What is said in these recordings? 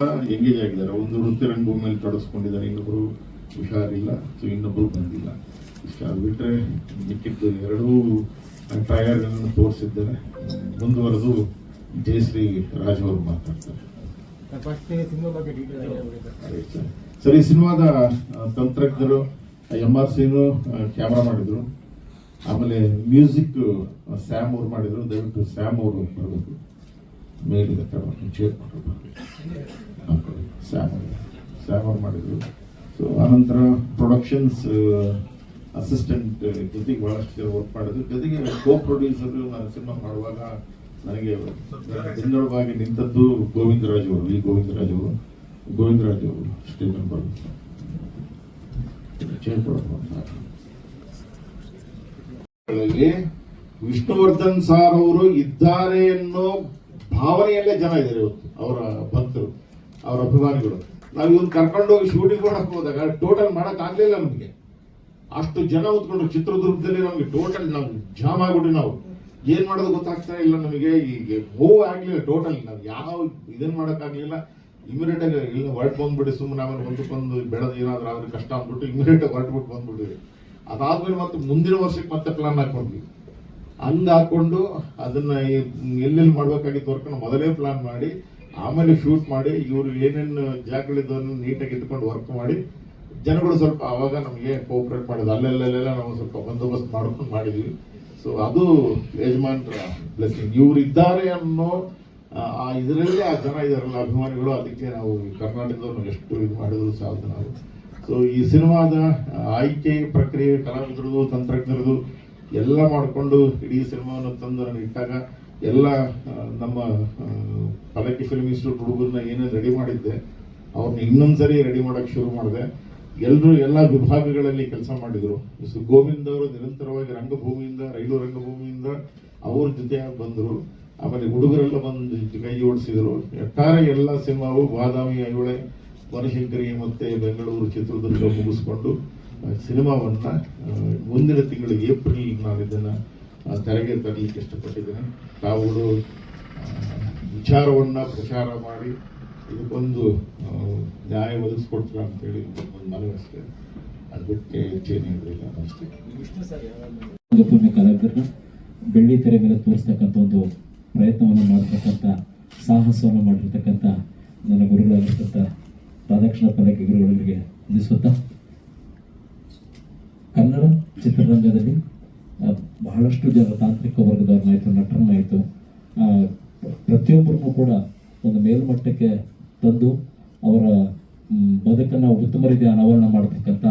Engage ಆಗಿದ್ದಾರೆ. ಒಂದು ವೃತ್ತಿ ರಂಗಭೂಮಿಯಲ್ಲಿ ತೊಡಗಿಸ್ಕೊಂಡಿದ್ದಾರೆ, ಇನ್ನೊಬ್ರು ಹುಷಾರಿಲ್ಲ, ಸೊ ಇನ್ನೊಬ್ರು ಬಂದಿಲ್ಲ. ಇಷ್ಟ ಬಿಟ್ಟರೆ ಮಿಕ್ಕಿದ್ದು ಎರಡೂ ಟ್ರಯಲ್ಗಳನ್ನು ತೋರಿಸಿದ್ದಾರೆ. ಮುಂದುವರೆದು ಜಯಶ್ರೀ ರಾಜ್ ಅವರು ಮಾತಾಡ್ತಾರೆ. ಸರ್, ಈ ಸಿನಿಮಾದ ತಂತ್ರಜ್ಞರು MRCನು ಕ್ಯಾಮ್ರಾ ಮಾಡಿದ್ರು, ಆಮೇಲೆ ಮ್ಯೂಸಿಕ್ ಸ್ಯಾಮ್ ಅವರು ಮಾಡಿದ್ರು. ದಯವಿಟ್ಟು ಸ್ಯಾಮ್ ಅವರು ಬರಬೇಕು ಮೇಲಿದೆ ಚೇರ್ ಸ್ಯಾಮ್ ಅವರು ಮಾಡಿದ್ರು. ಸೊ ಆನಂತರ ಪ್ರೊಡಕ್ಷನ್ಸ್ ಅಸಿಸ್ಟೆಂಟ್ ಜೊತೆಗೆ ಬಹಳಷ್ಟು ಜನ ವರ್ಕ್ ಮಾಡಿದ್ರು. ಜೊತೆಗೆ ಕೋ ಪ್ರೊಡ್ಯೂಸರ್ ನಾನು ಸಿನಿಮಾ ಮಾಡುವಾಗ ನನಗೆ ಬೆನ್ನೆಲುಬಾಗಿ ನಿಂತದ್ದು ಗೋವಿಂದರಾಜ್ ಅವರು. ಗೋವಿಂದರಾಜ್ ಅವರು ಸ್ಟೇಜ್ ನಂಬರ್ ವಿಷ್ಣುವರ್ಧನ್ ಸಾರ್ ಅವರು ಇದ್ದಾರೆ ಅನ್ನೋ ಭಾವನೆಯಲ್ಲೇ ಜನ ಇದ್ದಾರೆ ಇವತ್ತು. ಅವರ ಭಕ್ತರು, ಅವರ ಅಭಿಮಾನಿಗಳು. ನಾವು ಇವನು ಕರ್ಕೊಂಡೋಗಿ ಶೂಟಿಂಗ್ ಮಾಡಕ್ ಹೋದಾಗ ಟೋಟಲ್ ಮಾಡಕ್ ಆಗ್ಲಿಲ್ಲ ನಮಗೆ. ಅಷ್ಟು ಜನ ಉತ್ಕೊಂಡ್ರು ಚಿತ್ರದುರ್ಗದಲ್ಲಿ. ನಮ್ಗೆ ಟೋಟಲ್ ನಾವು ಜಾಮ್ ಆಗ್ಬಿಟ್ಟು ನಾವು ಏನ್ ಮಾಡೋದು ಗೊತ್ತಾಗ್ತಾ ಇಲ್ಲ ನಮಗೆ. ಈಗ ಮೂವ್ ಆಗ್ಲಿಲ್ಲ ಟೋಟಲ್. ನಾವು ಯಾವ ಇದನ್ ಮಾಡಕ್ ಆಗ್ಲಿಲ್ಲ. ಇಮಿಡಿಯೇಟ್ ಆಗಿ ಇಲ್ಲ ಹೊರಟು ಬಂದ್ಬಿಟ್ಟು ಸುಮ್ಮನೆ ಆಮೇಲೆ ಒಂದಕ್ಕೊಂದು ಬೆಳೆದು ಏನಾದ್ರೂ ಆದ್ರೆ ಕಷ್ಟ ಅಂದ್ಬಿಟ್ಟು ಇಮಿಡಿಯೇಟ್ ಆಗಿ ಹೊರಟ್ಬಿಟ್ಟು ಬಂದ್ಬಿಟ್ಟಿವಿ. ಅದಾದ್ಮೇಲೆ ಮತ್ತೆ ಮುಂದಿನ ವರ್ಷಕ್ಕೆ ಮತ್ತೆ ಪ್ಲಾನ್ ಹಾಕೊಂಡ್ವಿ. ಹಂಗ ಹಾಕೊಂಡು ಅದನ್ನ ಎಲ್ಲೆಲ್ಲಿ ಮಾಡ್ಬೇಕಾಗಿತ್ತು ವರ್ಕ್ ಮೊದಲೇ ಪ್ಲಾನ್ ಮಾಡಿ ಆಮೇಲೆ ಶೂಟ್ ಮಾಡಿ ಇವ್ರು ಏನೇನು ಜಾಗಗಳಿದ್ದನ್ನು ನೀಟಾಗಿ ಇಟ್ಕೊಂಡು ವರ್ಕ್ ಮಾಡಿ ಜನಗಳು ಸ್ವಲ್ಪ ಅವಾಗ ನಮಗೆ ಕೋಆಪರೇಟ್ ಮಾಡಿದ್ರು. ಅಲ್ಲೆಲ್ಲೆಲ್ಲ ನಾವು ಸ್ವಲ್ಪ ಬಂದೋಬಸ್ತ್ ಮಾಡ್ಕೊಂಡು ಮಾಡಿದ್ವಿ. ಸೊ ಅದು ಯಜಮಾನ್ರ ಬ್ಲೆಸ್ಸಿಂಗ್. ಇವ್ರು ಇದ್ದಾರೆ ಅನ್ನೋ ಇದರಲ್ಲಿ ಆ ಜನ ಇದಾರಲ್ಲ ಅಭಿಮಾನಿಗಳು, ಅದಕ್ಕೆ ನಾವು ಕರ್ನಾಟಕದವ್ರು ಎಷ್ಟು ಇದು ಮಾಡಿದ್ರು ಸಾಧ್ಯ ನಾವು. ಸೊ ಈ ಸಿನಿಮಾದ ಆಯ್ಕೆ ಪ್ರಕ್ರಿಯೆ ಕಲಾವಿದರದು ತಂತ್ರಜ್ಞರದು ಎಲ್ಲ ಮಾಡಿಕೊಂಡು ಇಡೀ ಸಿನಿಮಾವನ್ನು ತಂದು ನನಗೆ ಇಟ್ಟಾಗ ಎಲ್ಲ ನಮ್ಮ ಪಲಕಿ ಫಿಲ್ಮ್ ಇನ್ಸ್ಟಿಟ್ಯೂಟ್ ಹುಡುಗರನ್ನ ಏನೇನು ರೆಡಿ ಮಾಡಿದ್ದೆ ಅವ್ರನ್ನ ಇನ್ನೊಂದ್ಸರಿ ರೆಡಿ ಮಾಡೋಕ್ಕೆ ಶುರು ಮಾಡಿದೆ. ಎಲ್ಲರೂ ಎಲ್ಲ ವಿಭಾಗಗಳಲ್ಲಿ ಕೆಲಸ ಮಾಡಿದರು. ಗೋವಿಂದ್ ಅವರು ನಿರಂತರವಾಗಿ ರಂಗಭೂಮಿಯಿಂದ, ರೈಲು ರಂಗಭೂಮಿಯಿಂದ ಅವ್ರ ಜೊತೆಯಾಗಿ ಬಂದರು. ಆಮೇಲೆ ಹುಡುಗರೆಲ್ಲ ಬಂದು ಕೈ ಜೋಡಿಸಿದರು. ಒಟ್ಟಾರೆ ಎಲ್ಲ ಸಿನಿಮಾವು ಬಾದಾಮಿ, ಐಹೊಳೆ, ಬನಶಂಕರಿ ಮತ್ತೆ ಬೆಂಗಳೂರು, ಚಿತ್ರದುರ್ಗ ಮುಗಿಸ್ಕೊಂಡು ಸಿನಿಮಾವನ್ನ ಮುಂದಿನ ತಿಂಗಳು ಏಪ್ರಿಲ್ ನಾನು ಇದನ್ನ ತೆರೆಗೆ ತರಲಿಕ್ಕೆ ಇಷ್ಟಪಟ್ಟಿದ್ದೇನೆ. ತಾವುಗಳು ವಿಚಾರವನ್ನ ಪ್ರಚಾರ ಮಾಡಿ ಇದಕ್ಕೊಂದು ನ್ಯಾಯ ಒದಗಿಸ್ಕೊಡ್ತೀರಾ ಅಂತೇಳಿ ಒಂದು ಮನವಿ ಅಷ್ಟೇ. ಅದು ಬಿಟ್ಟು ಹೆಚ್ಚೇನಿಲ್ಲ ಅಷ್ಟೇ. ಕಲಾವಿದರನ್ನ ಬೆಳ್ಳಿ ತೆರೆ ಮೇಲೆ ತೋರಿಸ್ತಕ್ಕಂಥ ಒಂದು ಪ್ರಯತ್ನವನ್ನು ಮಾಡತಕ್ಕಂಥ ಸಾಹಸವನ್ನು ಮಾಡಿರ್ತಕ್ಕಂಥ ನನ್ನ ಗುರುಗಳಾಗಿರ್ತಕ್ಕಂಥ ರಾಧಾಕೃಷ್ಣ ಪಲಕಿ ಗುರುಗಳಿಗೆ ವಂದಿಸುತ್ತಾ, ಕನ್ನಡ ಚಿತ್ರರಂಗದಲ್ಲಿ ಬಹಳಷ್ಟು ಜನ ತಾಂತ್ರಿಕ ವರ್ಗದವ್ರನ್ನಾಯಿತು, ನಟರನ್ನಾಯಿತು, ಪ್ರತಿಯೊಬ್ಬರನ್ನು ಕೂಡ ಒಂದು ಮೇಲ್ಮಟ್ಟಕ್ಕೆ ತಂದು ಅವರ ಬದುಕನ್ನು ಉತ್ತಮ ರೀತಿಯ ಅನಾವರಣ ಮಾಡತಕ್ಕಂಥ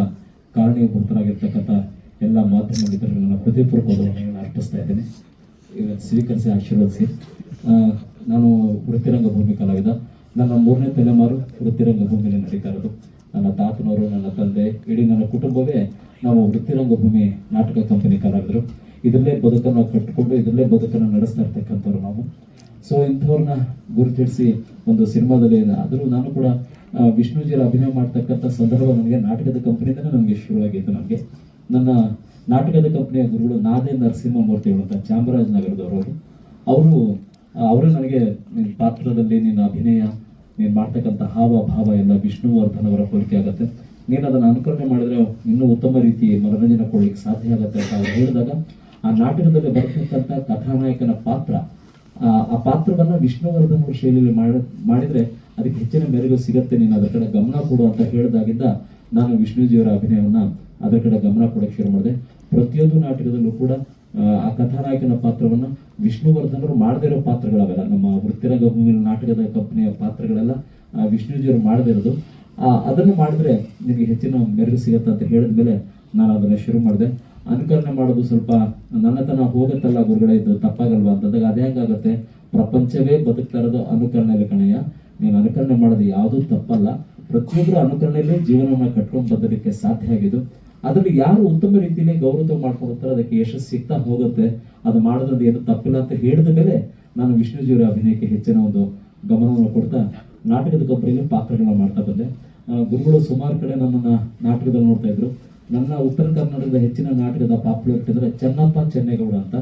ಕಾರಣೀಭೂತರಾಗಿರ್ತಕ್ಕಂಥ ಎಲ್ಲ ಮಾಧ್ಯಮ ಮಿತ್ರರು ನನ್ನ ಹೃದಯಪೂರ್ವಕವನ್ನು ಅರ್ಪಿಸ್ತಾ ಇದ್ದೇನೆ. ಸ್ವೀಕರಿಸಿ ಆಶೀರ್ವದಿಸಿ. ನಾನು ವೃತ್ತಿರಂಗಭೂಮಿ ಕಲಾವಿದ. ನನ್ನ 3ನೇ ತಲೆಮಾರು ವೃತ್ತಿರಂಗಭೂಮಿಯಲ್ಲಿ ನಡೀತಾ ಇರೋದು. ನನ್ನ ತಾತನವರು, ನನ್ನ ತಂದೆ, ಇಡೀ ನನ್ನ ಕುಟುಂಬವೇ ನಾವು ವೃತ್ತಿರಂಗಭೂಮಿ ನಾಟಕ ಕಂಪನಿ ಕಲಾವಿದರು. ಇದರಲ್ಲೇ ಬದುಕನ್ನು ಕಟ್ಟಿಕೊಂಡು ಇದರಲ್ಲೇ ಬದುಕನ್ನು ನಡೆಸ್ತಾ ಇರ್ತಕ್ಕಂಥವ್ರು ನಾವು. ಸೊ ಇಂಥವ್ರನ್ನ ಗುರುತಿಸಿ ಒಂದು ಸಿನಿಮಾದಲ್ಲಿ ಆದರೂ ನಾನು ಕೂಡ ವಿಷ್ಣುಜಿರ ಅಭಿನಯ ಮಾಡ್ತಕ್ಕಂಥ ಸಂದರ್ಭ ನನಗೆ ನಾಟಕದ ಕಂಪನಿಯಿಂದಲೇ ನನಗೆ ಶುರುವಾಗಿತ್ತು. ನನಗೆ ನನ್ನ ನಾಟಕದ ಕಂಪನಿಯ ಗುರುಗಳು ನಾದೇ ನರಸಿಂಹಮೂರ್ತಿಗಳು ಅಂತ ಚಾಮರಾಜನಗರದವರು. ಅವರು ನನಗೆ ನಿನ್ನ ಪಾತ್ರದಲ್ಲಿ ನಿನ್ನ ಅಭಿನಯ, ನೀನು ಮಾಡ್ತಕ್ಕಂಥ ಹಾವ ಭಾವ ಎಲ್ಲ ವಿಷ್ಣುವರ್ಧನ್ ಅವರ ಹೋಲಿಕೆ ಆಗುತ್ತೆ. ನೀನು ಅದನ್ನು ಅನುಕರಣೆ ಮಾಡಿದ್ರೆ ಇನ್ನೂ ಉತ್ತಮ ರೀತಿ ಮನೋರಂಜನೆ ಕೊಡಲಿಕ್ಕೆ ಸಾಧ್ಯ ಆಗುತ್ತೆ ಅಂತ ಅವ್ರು ಹೇಳಿದಾಗ ಆ ನಾಟಕದಲ್ಲಿ ಬರ್ತಕ್ಕಂಥ ಕಥಾನಾಯಕನ ಪಾತ್ರ, ಆ ಪಾತ್ರವನ್ನು ವಿಷ್ಣುವರ್ಧನ್ ಅವರ ಶೈಲಿಯಲ್ಲಿ ಮಾಡಿದ್ರೆ ಅದಕ್ಕೆ ಹೆಚ್ಚಿನ ಮೆರುಗು ಸಿಗುತ್ತೆ, ನೀನು ಅದರ ಕಡೆ ಗಮನ ಕೊಡು ಅಂತ ಹೇಳಿದಾಗಿಂದ ನಾನು ವಿಷ್ಣುಜಿಯವರ ಅಭಿನಯವನ್ನ ಅದರ ಕಡೆ ಗಮನ ಕೊಡೋಕ್ಕೆ ಶುರು ಮಾಡಿದೆ. ಪ್ರತಿಯೊಂದು ನಾಟಕದಲ್ಲೂ ಕೂಡ ಆ ಕಥಾನಾಯಕನ ಪಾತ್ರವನ್ನು ವಿಷ್ಣುವರ್ಧನರು ಮಾಡದೇ ಇರೋ ಪಾತ್ರಗಳವೆಲ್ಲ ನಮ್ಮ ವೃತ್ತಿರಂಗಭೂಮಿ ನಾಟಕದ ಕಂಪನಿಯ ಪಾತ್ರಗಳೆಲ್ಲ ವಿಷ್ಣುಜಿಯವರು ಮಾಡದೇ ಇರೋದು. ಅದನ್ನು ಮಾಡಿದ್ರೆ ನಿಮಗೆ ಹೆಚ್ಚಿನ ಮೆರುಗು ಸಿಗತ್ತೆ ಅಂತ ಹೇಳಿದ ಮೇಲೆ ನಾನು ಅದನ್ನು ಶುರು ಮಾಡಿದೆ. ಅನುಕರಣೆ ಮಾಡೋದು ಸ್ವಲ್ಪ ನನ್ನತನ ಹೋಗುತ್ತಲ್ಲ ಗುರುಗಳೇ, ಇದ್ದು ತಪ್ಪಾಗಲ್ವಾ ಅಂತಂದಾಗ ಅದೇ ಹೆಂಗಾಗತ್ತೆ, ಪ್ರಪಂಚವೇ ಬದುಕ್ತಾ ಇರೋದು ಅನುಕರಣೆಯಲ್ಲಿ ಕಣಯ್ಯ, ನೀನು ಅನುಕರಣೆ ಮಾಡೋದು ಯಾವುದೂ ತಪ್ಪಲ್ಲ. ಪ್ರತಿಯೊಬ್ಬರು ಅನುಕರಣೆಯಲ್ಲೇ ಜೀವನವನ್ನು ಕಟ್ಕೊಂಡು ಬದಲಿಕ್ಕೆ ಸಾಧ್ಯ ಆಗಿದ್ದು. ಅದರಲ್ಲಿ ಯಾರು ಉತ್ತಮ ರೀತಿಯಲ್ಲಿ ಗೌರವ ಮಾಡ್ಕೊಂಡು ಹೋಗ್ತಾರೆ ಅದಕ್ಕೆ ಯಶಸ್ಸು ಸಿಗ್ತಾ ಹೋಗುತ್ತೆ. ಅದು ಮಾಡೋದ್ರಿಂದ ಏನು ತಪ್ಪಿಲ್ಲ ಅಂತ ಹೇಳಿದ ಮೇಲೆ ನಾನು ವಿಷ್ಣುಜಿಯವರ ಅಭಿನಯಕ್ಕೆ ಹೆಚ್ಚಿನ ಒಂದು ಗಮನವನ್ನು ಕೊಡ್ತಾ ನಾಟಕದ ಕಂಪನಿಯಲ್ಲಿ ಪಾತ್ರಗಳನ್ನ ಮಾಡ್ತಾ ಬಂದೆ. ಗುರುಗಳು ಸುಮಾರು ಕಡೆ ನನ್ನನ್ನು ನಾಟಕದಲ್ಲಿ ನೋಡ್ತಾ ಇದ್ರು. ನನ್ನ ಉತ್ತರ ಕರ್ನಾಟಕದ ಹೆಚ್ಚಿನ ನಾಟಕದ ಪಾಪ್ಯುಲಾರಿಟಿ ಅಂದರೆ ಚೆನ್ನಪ್ಪ ಚೆನ್ನೇಗೌಡ ಅಂತ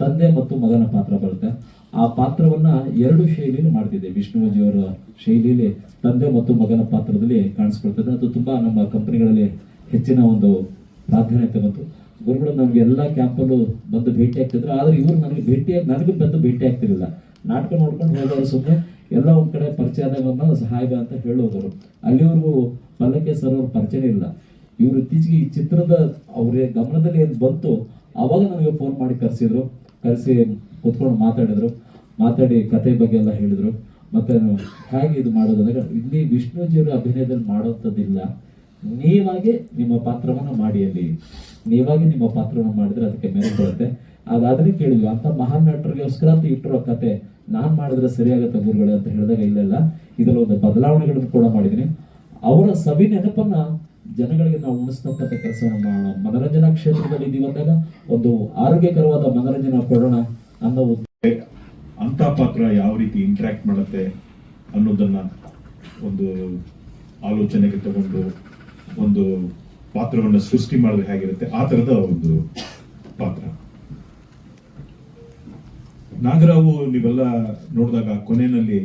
ತಂದೆ ಮತ್ತು ಮಗನ ಪಾತ್ರ ಬರುತ್ತೆ. ಆ ಪಾತ್ರವನ್ನ ಎರಡು ಶೈಲಿಯಲ್ಲಿ ಮಾಡ್ತಿದ್ದೆ. ವಿಷ್ಣುವರ್ಜಿಯವರ ಶೈಲಿಯಲ್ಲಿ ತಂದೆ ಮತ್ತು ಮಗನ ಪಾತ್ರದಲ್ಲಿ ಕಾಣಿಸ್ಕೊಳ್ತದೆ. ಅದು ತುಂಬಾ ನಮ್ಮ ಕಂಪನಿಗಳಲ್ಲಿ ಹೆಚ್ಚಿನ ಒಂದು ಪ್ರಾಧಾನ್ಯತೆ ಬಂತು. ಗುರುಗಳು ನಮ್ಗೆ ಎಲ್ಲ ಕ್ಯಾಂಪಲ್ಲೂ ಬಂದು ಭೇಟಿ ಆಗ್ತಿದ್ರು. ಆದ್ರೆ ಇವರು ನನಗೆ ಬಂದು ಭೇಟಿ ಆಗ್ತಿರ್ಲಿಲ್ಲ. ನಾಟಕ ನೋಡ್ಕೊಂಡು ಹೋಗೋರು ಸುಮ್ಮನೆ ಎಲ್ಲ ಒಂದ್ ಕಡೆ ಪರಿಚಯ ಆದಾಗ ಸಹಾಯ ಅಂತ ಹೇಳೋದರು. ಅಲ್ಲಿವರೆಗೂ ಪಲ್ಲಕ್ಕಿ ಸರ್ ಅವ್ರ ಪರಿಚಯ ಇಲ್ಲ. ಇವರು ಇತ್ತೀಚೆಗೆ ಈ ಚಿತ್ರದ ಅವ್ರ ಗಮನದಲ್ಲಿ ಏನ್ ಬಂತು ಅವಾಗ ನನಗೆ ಫೋನ್ ಮಾಡಿ ಕರೆಸಿ ಕೂತ್ಕೊಂಡು ಮಾತಾಡಿ ಕತೆ ಬಗ್ಗೆ ಎಲ್ಲ ಹೇಳಿದ್ರು. ಮತ್ತೆ ಹೇಗೆ ಇದು ಮಾಡೋದಂದ್ರೆ ಇಲ್ಲಿ ವಿಷ್ಣುಜಿಯವರ ಅಭಿನಯದಲ್ಲಿ ಮಾಡೋಂಥದ್ದಿಲ್ಲ, ನೀವಾಗಿ ನಿಮ್ಮ ಪಾತ್ರವನ್ನ ಮಾಡಿ, ಅಲ್ಲಿ ನೀವಾಗಿ ನಿಮ್ಮ ಪಾತ್ರವನ್ನು ಮಾಡಿದ್ರೆ ಅದಕ್ಕೆ ಮೆರುಗು ಬರುತ್ತೆ. ಅದಾದ್ರೆ ಕೇಳಿದ್ವಿ ಅಂತ ಮಹಾನ್ ನಟರಿಗೋಸ್ಕರ ಅಂತ ಇಟ್ಟಿರೋ ಕತೆ ನಾನ್ ಮಾಡಿದ್ರೆ ಸರಿಯಾಗತ್ತೆ ಗುರುಗಳೇ ಅಂತ ಹೇಳಿದಾಗ ಇಲ್ಲ, ಇದರಲ್ಲಿ ಒಂದು ಬದಲಾವಣೆಗಳನ್ನು ಕೂಡ ಮಾಡಿದೀನಿ. ಅವರ ಸವಿ ನೆನಪನ್ನ ಜನಗಳಿಗೆ ನಾವು ಉಣಿಸ್ತಕ್ಕಂಥ ಕೆಲಸವನ್ನು ಮಾಡೋಣ. ಮನರಂಜನಾ ಕ್ಷೇತ್ರದಲ್ಲಿ ಇದೀವಂದಾಗ ಒಂದು ಆರೋಗ್ಯಕರವಾದ ಮನರಂಜನಾ ಕೊಡೋಣ ಅನ್ನೋ ಅಂತ ಪಾತ್ರ ಯಾವ ರೀತಿ ಇಂಟ್ರಾಕ್ಟ್ ಮಾಡುತ್ತೆ ಅನ್ನೋದನ್ನ ಒಂದು ಆಲೋಚನೆಗೆ ತಗೊಂಡು ಒಂದು ಪಾತ್ರವನ್ನು ಸೃಷ್ಟಿ ಮಾಡೋದು ಹೇಗಿರುತ್ತೆ ಆ ತರದ ಒಂದು ಪಾತ್ರ. ನಾಗರಾವು ನೀವೆಲ್ಲ ನೋಡಿದಾಗ ಕೊನೆಯಲ್ಲಿ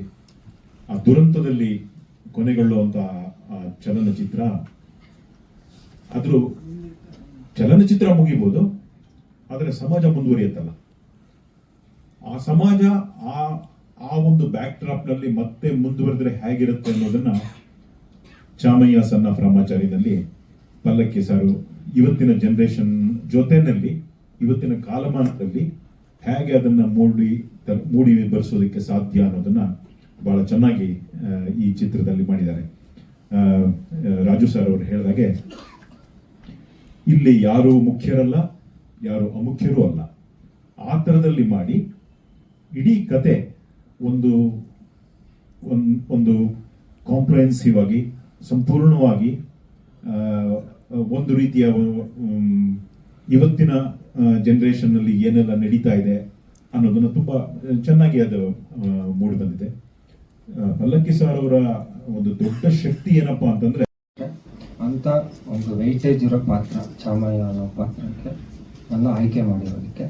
ಆ ದುರಂತದಲ್ಲಿ ಕೊನೆಗೊಳ್ಳುವಂತ ಆ ಚಲನಚಿತ್ರ, ಆದ್ರೂ ಚಲನಚಿತ್ರ ಮುಗಿಬಹುದು, ಆದ್ರೆ ಸಮಾಜ ಮುಂದುವರಿಯುತ್ತಲ್ಲ, ಆ ಸಮಾಜ ಆ ಒಂದು ಬ್ಯಾಕ್ ಡ್ರಾಪ್ ನಲ್ಲಿ ಮತ್ತೆ ಮುಂದುವರೆದ್ರೆ ಹೇಗಿರುತ್ತೆ ಅನ್ನೋದನ್ನ ಚಾಮಯ್ಯ ಸಣ್ಣ ರಾಮಾಚಾರಿನಲ್ಲಿ ಪಲ್ಲಕ್ಕಿ ಸಾರು ಇವತ್ತಿನ ಜನರೇಷನ್ ಜೊತೆನಲ್ಲಿ ಇವತ್ತಿನ ಕಾಲಮಾನದಲ್ಲಿ ಹೇಗೆ ಅದನ್ನ ಮೂಡಿ ಬರೆಸೋದಕ್ಕೆ ಸಾಧ್ಯ ಅನ್ನೋದನ್ನ ಬಹಳ ಚೆನ್ನಾಗಿ ಈ ಚಿತ್ರದಲ್ಲಿ ಮಾಡಿದ್ದಾರೆ. ರಾಜು ಸರ್ ಅವರು ಹೇಳಿದಾಗೆ ಇಲ್ಲಿ ಯಾರು ಮುಖ್ಯರಲ್ಲ, ಯಾರು ಅಮುಖ್ಯರೂ ಅಲ್ಲ, ಆ ಥರದಲ್ಲಿ ಮಾಡಿ ಇಡೀ ಕತೆ ಒಂದು ಕಾಂಪ್ರಹೆನ್ಸಿವ್ ಆಗಿ ಸಂಪೂರ್ಣವಾಗಿ ಒಂದು ರೀತಿಯ ಇವತ್ತಿನ ಜನರೇಷನ್ ನಲ್ಲಿ ಏನೆಲ್ಲ ನಡೀತಾ ಇದೆ ಅನ್ನೋದನ್ನ ತುಂಬಾ ಚೆನ್ನಾಗಿ ಅದು ಮೂಡಿ ಬಂದಿದೆ. ಪಲ್ಲಕ್ಕಿ ಸರ್ ಅವರ ಒಂದು ದೊಡ್ಡ ಶಕ್ತಿ ಏನಪ್ಪಾ ಅಂತಂದ್ರೆ ಅಂತ ಒಂದು ವೆಯ್ಟೇಜ್ ಇರೋ ಪಾತ್ರ ಚಾಮಯ್ಯ ಅನ್ನೋ ಪಾತ್ರಕ್ಕೆ ನನ್ನ ಆಯ್ಕೆ ಮಾಡಿರೋದಕ್ಕೆ,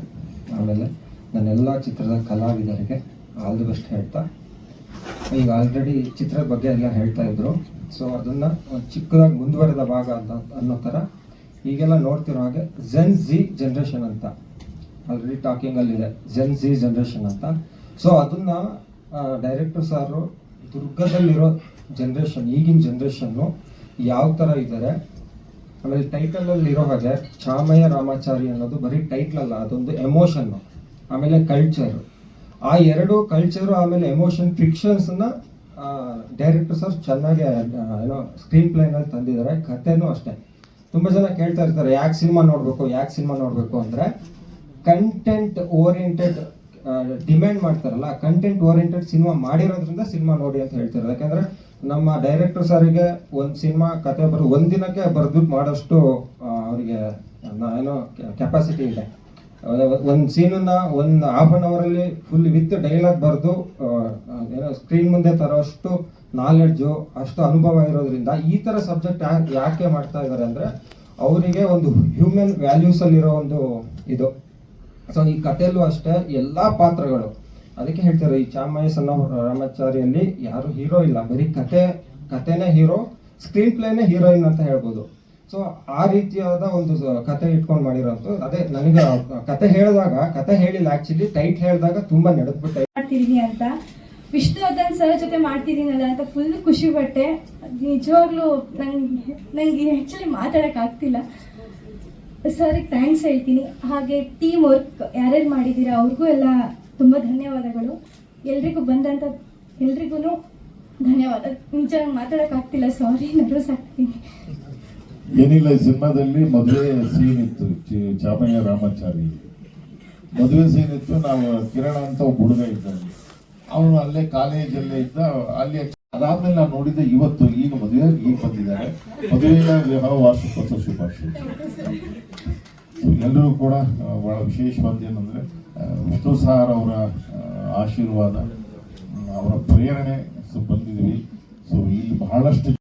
ಆಮೇಲೆ ನನ್ನೆಲ್ಲ ಚಿತ್ರದ ಕಲಾವಿದರಿಗೆ ಆಲ್ ದಿ ಬೆಸ್ಟ್ ಹೇಳ್ತಾ, ಈಗ ಆಲ್ರೆಡಿ ಚಿತ್ರದ ಬಗ್ಗೆ ಎಲ್ಲ ಹೇಳ್ತಾ ಇದ್ರು, ಸೊ ಅದನ್ನ ಒಂದು ಚಿಕ್ಕದಾಗಿ ಮುಂದುವರೆದ ಭಾಗ ಅನ್ನೋ ಥರ ಈಗೆಲ್ಲ ನೋಡ್ತಿರೋ ಹಾಗೆ ಜೆನ್ ಝಿ ಜನ್ರೇಷನ್ ಅಂತ ಆಲ್ರೆಡಿ ಟಾಕಿಂಗ್ ಅಲ್ಲಿದೆ, ಜೆನ್ ಝಿ ಜನ್ರೇಷನ್ ಅಂತ. ಸೊ ಅದನ್ನ ಡೈರೆಕ್ಟರ್ ಸಾರು ದುರ್ಗದಲ್ಲಿರೋ ಜನ್ರೇಷನ್, ಈಗಿನ ಜನ್ರೇಷನ್ನು ಯಾವ ಥರ ಇದ್ದಾರೆ, ಆಮೇಲೆ ಟೈಟಲಲ್ಲಿ ಇರೋ ಹಾಗೆ ಚಾಮಯ್ಯ ರಾಮಾಚಾರಿ ಅನ್ನೋದು ಬರೀ ಟೈಟ್ಲ್ ಅಲ್ಲ, ಅದೊಂದು ಎಮೋಷನ್ನು, ಆಮೇಲೆ ಕಲ್ಚರ್, ಆ ಎರಡು ಕಲ್ಚರು ಆಮೇಲೆ ಎಮೋಷನ್ ಫಿಕ್ಷನ್ಸ್ನ ಡೈರೆಕ್ಟರ್ ಸರ್ ಚೆನ್ನಾಗಿ ಏನೋ ಸ್ಕ್ರೀನ್ ಪ್ಲೇನಲ್ಲಿ ತಂದಿದ್ದಾರೆ. ಕಥೆನೂ ಅಷ್ಟೇ. ತುಂಬ ಜನ ಕೇಳ್ತಾ ಇರ್ತಾರೆ ಯಾಕೆ ಸಿನಿಮಾ ನೋಡಬೇಕು ಅಂದರೆ ಕಂಟೆಂಟ್ ಓರಿಯೆಂಟೆಡ್ ಡಿಮ್ಯಾಂಡ್ ಮಾಡ್ತಾರಲ್ಲ, ಕಂಟೆಂಟ್ ಓರಿಯೆಂಟೆಡ್ ಸಿನಿಮಾ ಮಾಡಿರೋದ್ರಿಂದ ಸಿನಿಮಾ ನೋಡಿ ಅಂತ ಹೇಳ್ತಾರೆ. ಯಾಕಂದರೆ ನಮ್ಮ ಡೈರೆಕ್ಟರ್ ಸರಿಗೆ ಒಂದು ಸಿನಿಮಾ ಕತೆ ಒಂದಿನಕ್ಕೆ ಬರೆದ್ಬಿಟ್ಟು ಮಾಡೋಷ್ಟು ಅವರಿಗೆ ಏನೋ ಕೆಪಾಸಿಟಿ ಇದೆ. ಒಂದು ಸೀನನ್ನ ಒಂದು ಹಾಫ್ ಅನ್ ಅವರಲ್ಲಿ ಫುಲ್ ವಿತ್ ಡೈಲಾಗ್ ಬರೆದು ಏನೋ ಸ್ಕ್ರೀನ್ ಮುಂದೆ ತರೋಷ್ಟು ನಾಲೆಡ್ಜು, ಅಷ್ಟು ಅನುಭವ ಇರೋದ್ರಿಂದ ಈ ಥರ ಸಬ್ಜೆಕ್ಟ್ ಯಾಕೆ ಮಾಡ್ತಾ ಇದ್ದಾರೆ ಅಂದರೆ ಅವರಿಗೆ ಒಂದು ಹ್ಯೂಮನ್ ವ್ಯಾಲ್ಯೂಸಲ್ಲಿರೋ ಒಂದು ಇದು. ಸೊ ಈ ಕಥೆಯಲ್ಲೂ ಅಷ್ಟೇ ಎಲ್ಲ ಪಾತ್ರಗಳು, ಅದಕ್ಕೆ ಹೇಳ್ತಾರೆ ಈ ಚಾಮಯ್ಯ ಸಣ್ಣ ರಾಮಾಚಾರಿಯಲ್ಲಿ ಯಾರು ಹೀರೋ ಇಲ್ಲ, ಬರೀ ಕಥೆನೇ ಹೀರೋ, ಸ್ಕ್ರೀನ್ ಪ್ಲೇನೇ ಹೀರೋಯಿನ್ ಅಂತ ಹೇಳ್ಬೋದು. ಸೊ ಆ ರೀತಿಯಾದ ಒಂದು ಕತೆ ಇಟ್ಕೊಂಡು ಮಾಡಿರೋದು. ಅದೇ ನನಗೆ ಕತೆ ಹೇಳಿಲ್ಲ, ಆಕ್ಚುಲಿ ಟೈಟ್ ಹೇಳಿದಾಗ ತುಂಬಾ ನಡೆದ್ಬಿಟ್ಟೆ ಮಾಡ್ತಿದೀನಿ ಅಂತ, ವಿಷ್ಣುವರ್ಧನ್ ಸರ್ ಜೊತೆ ಮಾಡ್ತಿದ್ದೀನಲ್ಲ ಅಂತ ಫುಲ್ ಖುಷಿ ಪಟ್ಟೆ. ನಿಜವಾಗ್ಲೂ ನಂಗೆ ಆ್ಯಕ್ಚುಲಿ ಮಾತಾಡೋಕೆ ಆಗ್ತಿಲ್ಲ. ಸರ್ಗೆ ಥ್ಯಾಂಕ್ಸ್ ಹೇಳ್ತೀನಿ. ಹಾಗೆ ಟೀಮ್ ವರ್ಕ್ ಯಾರ್ಯಾರು ಮಾಡಿದ್ದೀರಾ ಅವ್ರಿಗೂ ಎಲ್ಲ ತುಂಬ ಧನ್ಯವಾದಗಳು. ಎಲ್ರಿಗೂ ಬಂದಂಥ ಎಲ್ರಿಗೂ ಧನ್ಯವಾದ. ನಿಜ ಮಾತಾಡೋಕೆ ಆಗ್ತಿಲ್ಲ, ಸಾರಿ, ನರ್ವಸ್ ಆಗ್ತೀನಿ. ಏನಿಲ್ಲ, ಈ ಸಿನಿಮಾದಲ್ಲಿ ಮದುವೆ ಸೀನ್ ಇತ್ತು, ಚಾಮಯ್ಯ ರಾಮಾಚಾರಿ ಮದುವೆ ಸೀನ್ ಇತ್ತು. ನಾವು ಕಿರಣ ಅಂತ ಒಬ್ಬ ಹುಡುಗ ಇದ್ದಾನೆ, ಅವನು ಅಲ್ಲೇ ಕಾಲೇಜಲ್ಲೇ ಇದ್ದ. ಅಲ್ಲಿ ಅದಾದ್ಮೇಲೆ ನಾನು ನೋಡಿದ್ದೆ ಇವತ್ತು, ಈಗ ಮದುವೆ ಈಗ ಬಂದಿದ್ದಾರೆ, ಮದುವೆಯ ವಿವಾಹ ವಾರ್ಷಿಕೋತ್ಸವ ಶುಭಾಶಯ. ಎಲ್ಲರಿಗೂ ಕೂಡ ಬಹಳ ವಿಶೇಷವಾದ ಏನಂದ್ರೆ ವಿಷ್ಣು ಸಾರ್ ಅವರ ಆಶೀರ್ವಾದ, ಅವರ ಪ್ರೇರಣೆ ಬಂದಿದ್ವಿ. ಸೊ ಇಲ್ಲಿ ಬಹಳಷ್ಟು